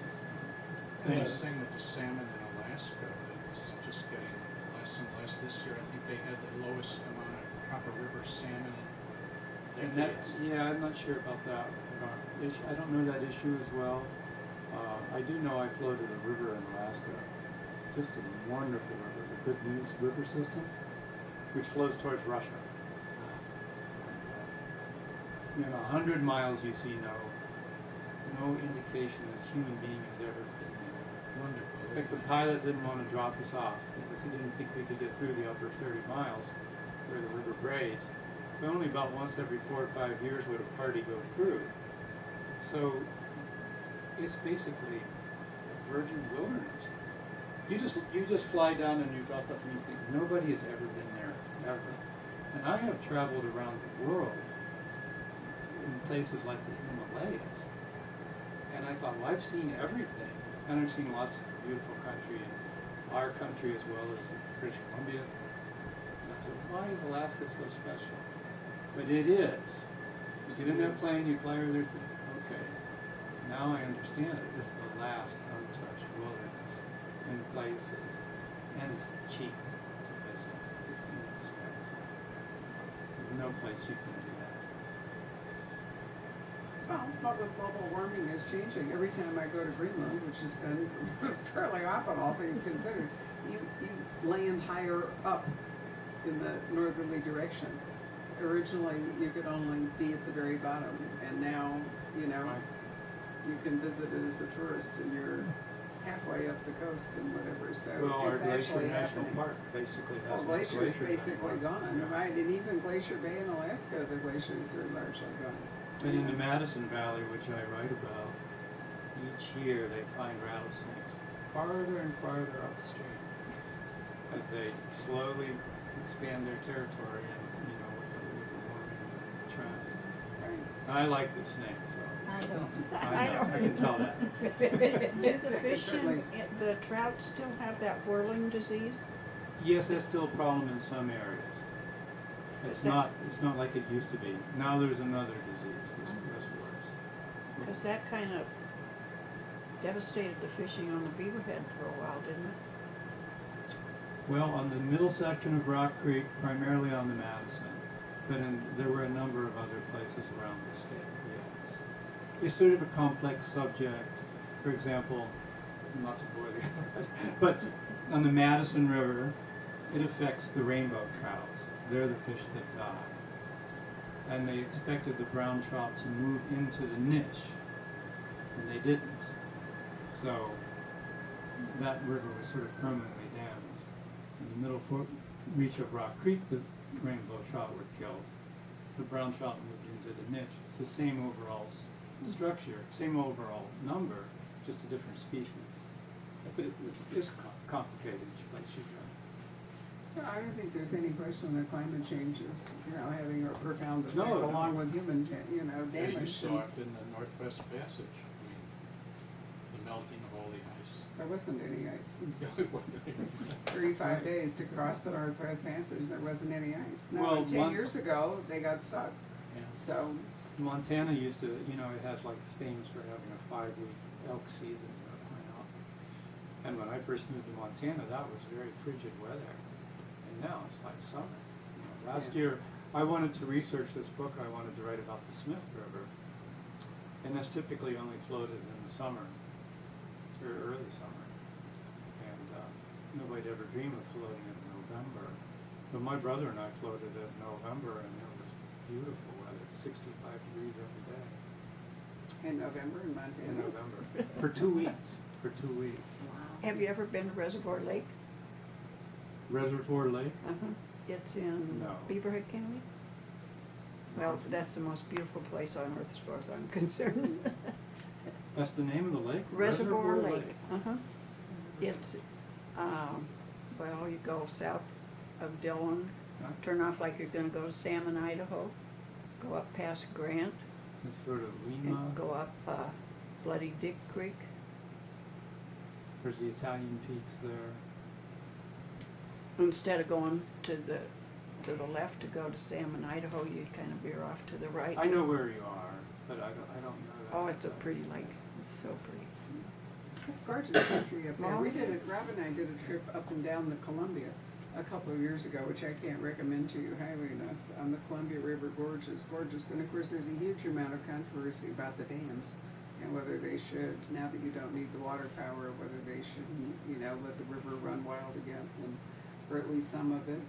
There's Yeah. this thing with the salmon in Alaska that's just getting less and less this year. I think they had the lowest amount of proper river salmon in And that, decades. yeah, I'm not sure about that. I don't know that issue as well. I do know I floated a river in Alaska, just a wonderful river, the Good News River System, which flows towards Russia. In 100 miles you see no indication that a human being has ever been there. Wonderful. In fact, the pilot didn't want to drop us off because he didn't think we could get through the upper 30 miles where the river grades. So only about once every 4 or 5 years would a party go through. So it's basically a virgin wilderness. You just fly down and you drop off and you think nobody has ever been there ever. And I have traveled around the world in places like the Himalayas, and I thought, well, I've seen everything, and I've seen lots of beautiful country in our country as well as British Columbia. And I said, why is Alaska so special? But it is. You get in that plane, you fly over there, think, okay, now I understand it. It's the last untouched wilderness in places, and it's cheap to visit. It's inexpensive. There's no place you can do that. Well, but with global warming is changing. Every time I go to Greenland, which has been fairly often, all things considered, you land higher up in the northerly direction. Originally, you could only be at the very bottom, and now, you know, Right. you can visit it as a tourist, and you're halfway up the coast and whatever. So Well, our it's Glacier actually National happening. Park basically has Well, no Glacier's glacier basically anymore. gone, Yeah. right? And even Glacier Bay in Alaska, the glaciers are largely gone. And in the Madison Valley, which I write about, each year they find rattlesnakes farther and farther upstream as they slowly expand their territory and, you know, with the warming and the traffic. Right. I like the snakes, so. I don't. I know, I can tell that. Do the fish Certainly. and the trout still have that whirling disease? Yes, that's still a problem in some areas. It's not like it used to be. Now there's another disease that's worse. Because that kind of devastated the fishing on the Beaverhead for a while, didn't it? Well, on the middle section of Rock Creek, primarily on the Madison, but there were a number of other places around the state, yes. It's sort of a complex subject. For example, not to bore the others, but on the Madison River, it affects the rainbow trouts. They're the fish that die. And they expected the brown trout to move into the niche, and they didn't. So that river was sort of permanently damaged. In the middle reach of Rock Creek, the rainbow trout were killed. The brown trout moved into the niche. It's the same overall structure, same overall number, just a different species. But it's complicated each place you go. Well, I don't think there's any question that climate change is, you know, having a profound effect No. along with human, you know, Yeah, damage. you saw it in the Northwest Passage. I mean, the melting of all the ice. There wasn't any ice. It wasn't even- 35 days to cross the Northwest Passage, there wasn't any ice. Now, Well, 10 years ago, they got stuck. Yeah. So, Montana used to, you know, it has like famous for having a 5-week elk season. And when I first moved to Montana, that was very frigid weather. And now it's like summer. You know, last Yeah. year, I wanted to research this book. I wanted to write about the Smith River. And that's typically only floated in the summer, or early summer. And nobody'd ever dream of floating it in November. But my brother and I floated it in November, and it was beautiful weather, 65 degrees every day in November in Montana. in November. For 2 weeks. For 2 weeks. Have you ever been to Reservoir Lake? Reservoir Lake? Uh-huh. It's in No. Beaverhead County. Well, that's the most beautiful place on earth as far as I'm concerned. That's the name of the lake? Reservoir Lake. Uh-huh. It's, well, you go south of Dillon, Huh? turn off like you're gonna go to Salmon, Idaho, go up past Grant, It's sort of Lima. and go up Bloody Dick Creek. There's the Italian peaks there. Instead of going to the left to go to Salmon, Idaho, you kind of veer off to the right. I know where you are, but I don't know that. Oh, it's a pretty lake. It's so pretty. It's gorgeous country up there. Well, We did it, Rob and I did a trip up and down the Columbia a couple of years ago, which I can't recommend to you highly enough. On the Columbia River Gorge is gorgeous. And of course, there's a huge amount of controversy about the dams and whether they should, now that you don't need the water power, whether they should, you know, let the river run wild again, and, or at least some of it.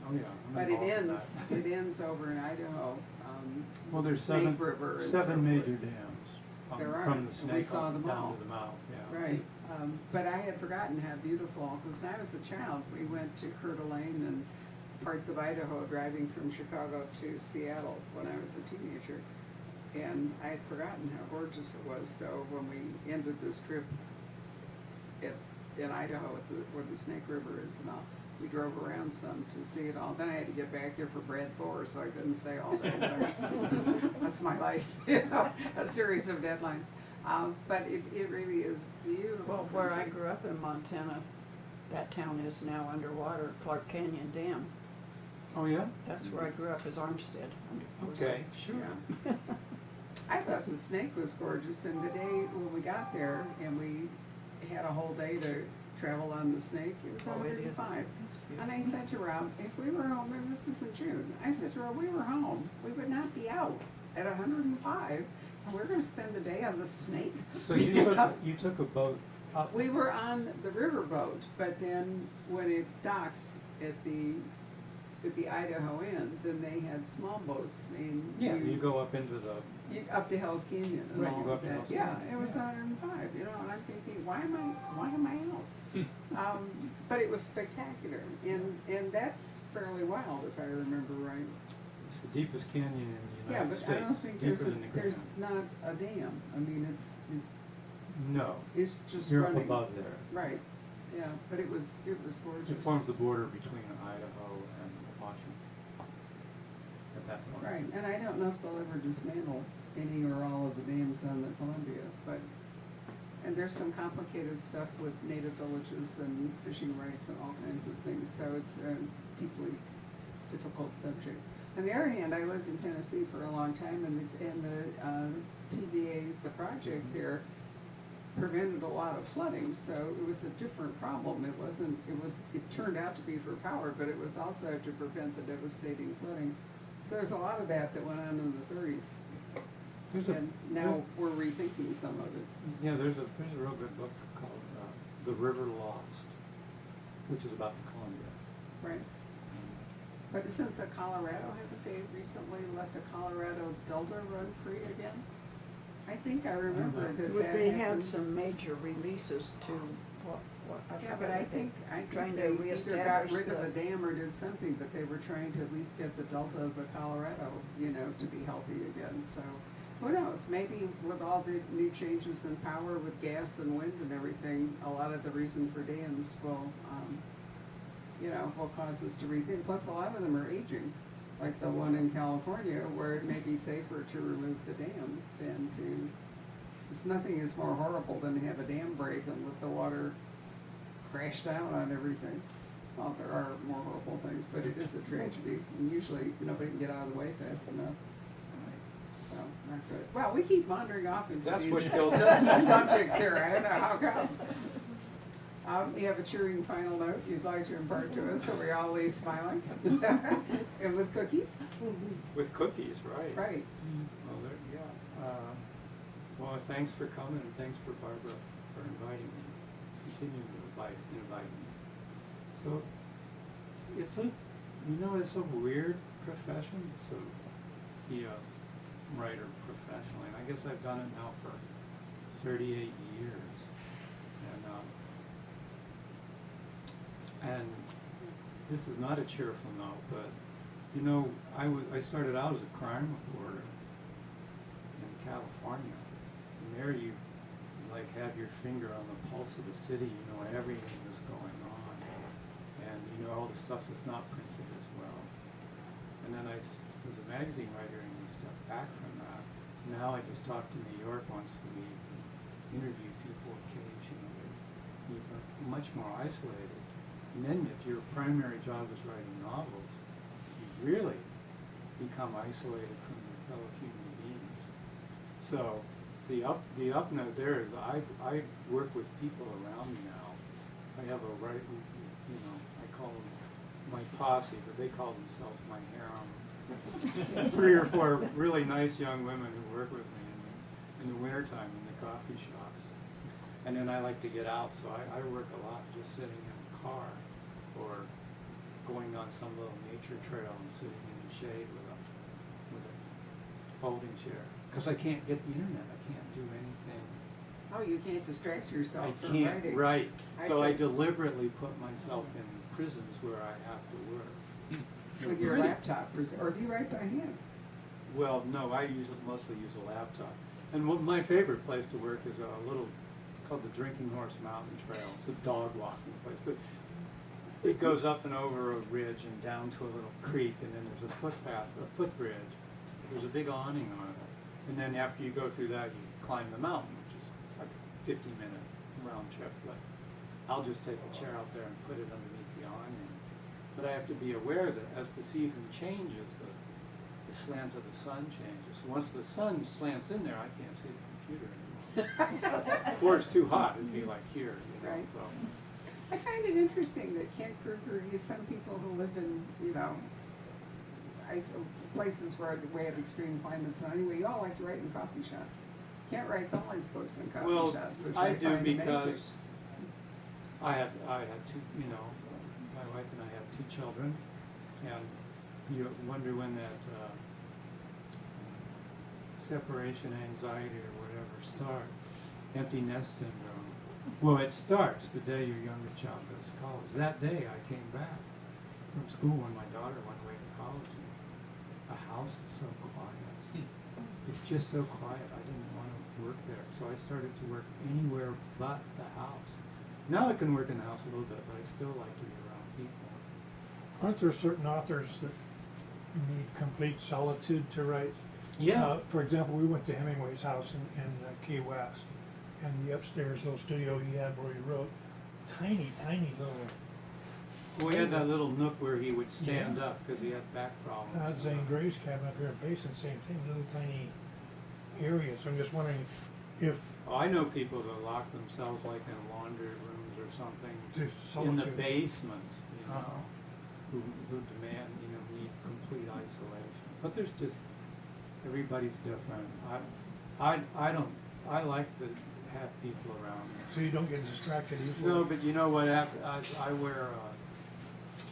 Oh, yeah. I'm But it involved in ends, that. it ends over in Idaho. Well, there's Snake River and so seven forth. major dams There are, from the and we Snake saw them all. down to the mouth, yeah. Right, But I had forgotten how beautiful, because when I was a child, we went to Coeur d'Alene and parts of Idaho, driving from Chicago to Seattle when I was a teenager. And I had forgotten how gorgeous it was, so when we ended this trip in Idaho where the Snake River is and all, we drove around some to see it all. Then I had to get back there for Brad Thor, so I couldn't stay all day. That's my life, a series of deadlines. But it really is beautiful. Well, where I grew up in Montana, that town is now underwater, Clark Canyon Dam. Oh, yeah? That's where I grew up, as Armstead. Okay, sure. Yeah. I thought the Snake was gorgeous, and the day when we got there and we had a whole day to travel on the Snake, it was 105. And I said to Rob, if we were home, and this is in June, I said to Rob, we were home, we would not be out at 105, and we're gonna spend the day on the Snake. So you took a boat up? We were on the riverboat, but then when it docked at the Idaho end, then they had small boats, and You go up into the... up to Hell's Canyon and Right, all you go of up to that. Hell's Yeah, Canyon, it was yeah. 105, and I'm thinking, why am I out? But it was spectacular, and that's fairly wild, if I remember right. It's the deepest canyon in the Yeah, United but States. I don't think deeper than the there's ground. not a dam. I mean, No, it's just you're running. up above there. Right, yeah, but it was gorgeous. It forms the border between Idaho and Washington at that point. Right, and I don't know if they'll ever dismantle any or all of the dams on the Columbia, and there's some complicated stuff with native villages and fishing rights and all kinds of things, so it's a deeply difficult subject. On the other hand, I lived in Tennessee for a long time, and the TVA, the project there, prevented a lot of flooding, so it was a different problem. It turned out to be for power, but it was also to prevent the devastating flooding. So there's a lot of that went on in the 30s. And now we're rethinking some of it. Yeah, there's a real good book called The River Lost, which is about the Columbia. Right. But isn't the Colorado, haven't they recently let the Colorado Delta run free again? I think I remember that They had happened. some major releases to, I Yeah, forgot but I what think trying to they either got reestablish rid of the- the dam or did something, but they were trying to at least get the delta of the Colorado, to be healthy again, so. Who knows, maybe with all the new changes in power with gas and wind and everything, a lot of the reason for dams will cause us to rethink. Plus, a lot of them are aging, like the one in California, where it may be safer to remove the dam than to, because nothing is more horrible than to have a dam break and let the water crash down on everything. Well, there are more horrible things, but it is a tragedy, and usually nobody can get out of the way fast enough. So, not good. Well, we keep wandering off into That's these what killed us. dismal subjects here. I don't know how come. You have a cheering final note you'd like to impart to us, so we all leave smiling? And with cookies? With cookies, right. Right. Well, well, thanks for coming, and thanks for Barbara for inviting me, continuing to invite me. So, it's a weird profession to be a writer professionally, and I guess I've done it now for 38 years. And this is not a cheerful note, but I started out as a crime reporter in California, and there you have your finger on the pulse of the city. You know everything that's going on, and you know all the stuff that's not printed as well. And then I was a magazine writer, and we stepped back from that. Now I just talk to New York once a week and interview people occasionally. You're much more isolated. And then if your primary job is writing novels, you really become isolated from your fellow human beings. So the up note there is I work with people around me now. I have a I call them my posse, but they call themselves my harem. 3 or 4 really nice young women who work with me in the wintertime in the coffee shops. And then I like to get out, so I work a lot just sitting in the car or going on some little nature trail and sitting in the shade with a folding chair. Because I can't get the internet, I can't do anything Oh, you can't distract yourself I from can't writing. write. I So I see. deliberately put myself in prisons where I have to work. With your Pretty- laptop, or do you write by hand? Well, no, I mostly use a laptop. And my favorite place to work is a little, called the Drinking Horse Mountain Trail. It's a dog walking place, but it goes up and over a ridge and down to a little creek, and then there's a footpath, a footbridge. There's a big awning on it. And then after you go through that, you climb the mountain, which is like a 50-minute round trip. But I'll just take a chair out there and put it underneath the awning. But I have to be aware that as the season changes, the slant of the sun changes. So once the sun slants in there, I can't see the computer anymore. Or it's too hot, it'd be like here, you know, Right. so. I find it interesting that Kent Kruger used some people who live in, you know, places where we have extreme climates. And anyway, you all like to write in coffee shops. Kent writes all his books in coffee Well, shops, which I I do find because amazing. I had two, you know, my wife and I have two children, and you wonder when that separation anxiety or whatever starts, empty nest syndrome. Well, it starts the day your youngest child goes to college. That day I came back from school when my daughter went away to college, and the house is so quiet. It's just so quiet. I didn't want to work there, so I started to work anywhere but the house. Now I can work in the house a little bit, but I still like to be around people. Aren't there certain authors that need complete solitude to write? Yeah. For example, we went to Hemingway's house in Key West, and the upstairs little studio he had where he wrote, tiny, tiny little. Well, we had that little nook where he would stand Yeah. up because he had back problems. Zane Gray's cabin up here in Basin, same thing, little tiny areas. I'm just wondering if Oh, I know people that lock themselves like in laundry rooms or something To in the solitude. basement, you know, Uh-huh. who demand, you know, need complete isolation. But there's just, everybody's different. I like to have people around me. so you don't get distracted easily. No, but you know what happened? I wear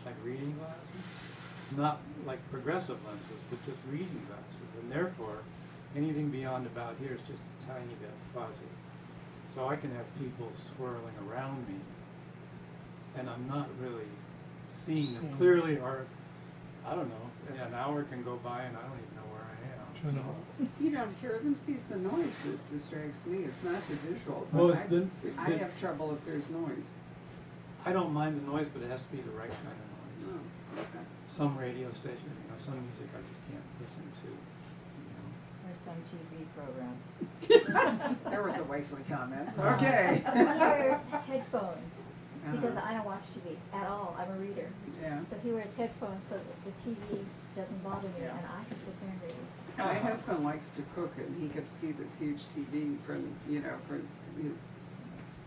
like reading glasses, not like progressive lenses, but just reading glasses, and therefore anything beyond about here is just a tiny bit fuzzy. So I can have people swirling around me, and I'm not really seeing them clearly, or I don't know. An hour can go by and I don't even know where I am. So no. You don't hear them, see, it's the noise that distracts me. It's not the visual. Well, But it's the- I have trouble if there's noise. I don't mind the noise, but it has to be the right kind of noise. Oh, okay. Some radio station, you know, some music I just can't listen to. You know. Or some TV program. There was a wifely comment. Okay. He wears headphones because Uh-huh. I don't watch TV at all. I'm a reader. Yeah. So he wears headphones so that the TV doesn't bother me Yeah. and I can sit there and read. My husband likes to cook, and he could see this huge TV from, you know, from his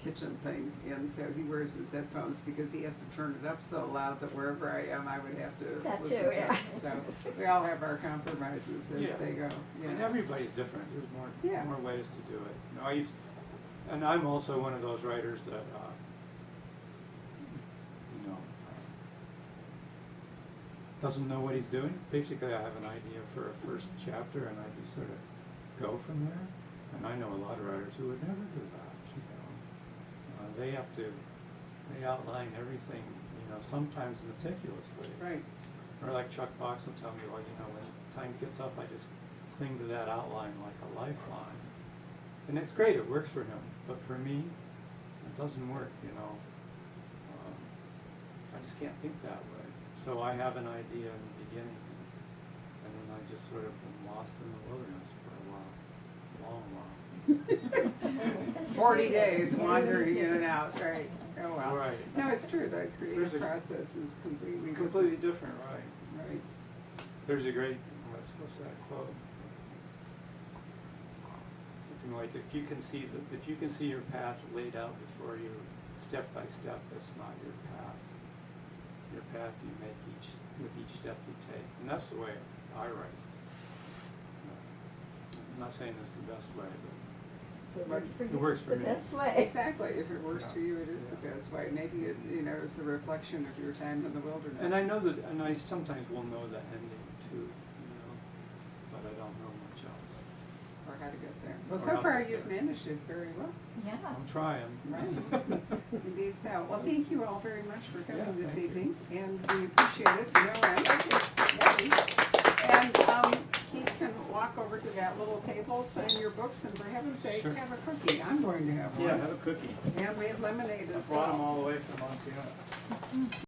kitchen thing, and so he wears his headphones because he has to turn it up so loud that wherever I am, I would have to That listen too, to yeah. it. So we all have our compromises as Yeah. they go. And Yeah. everybody's different. There's Yeah. more ways to do it. You know, and I'm also one of those writers that, you know, doesn't know what he's doing. Basically, I have an idea for a first chapter, and I just sort of go from there. And I know a lot of writers who would never do that. You know, they outline everything. You know, sometimes meticulously. Right. Or like Chuck Box will tell me, well, you know, when time gets up, I just cling to that outline like a lifeline. And it's great, it works for him. But for me, it doesn't work, you know. I just can't think that way. So I have an idea in the beginning, and then I just sort of am lost in the wilderness for a long while. 40 days wandering in and out, right. Oh, well. Right. No, it's true, the creative There's a- process is completely different. Completely different, right. Right. There's a great, what's that quote? Something like, if you can see your path laid out before you, step by step, that's not your path. Your path you make with each step you take. And that's the way I write. I'm not saying it's the best way, but If it works for It you, works it's for the me. best way. Exactly, if it works for you, it is the Yeah. best way. Maybe it, you know, is the reflection of your time in the wilderness. and I know that, and I sometimes will know the ending too, you know, but I don't know much else. how to get there. Well, Or so how far to you've get there. managed it very well. Yeah. I'm trying. Right. Indeed so. Well, thank you all very much for Yeah, coming this thank you. evening, and we appreciate it. And Keith can walk over to that little table, sign your books, and for heaven's sake, Sure. have a cookie. I'm going to have one. Yeah, have a cookie. And we have lemonade I as brought them well. all the way from Montana.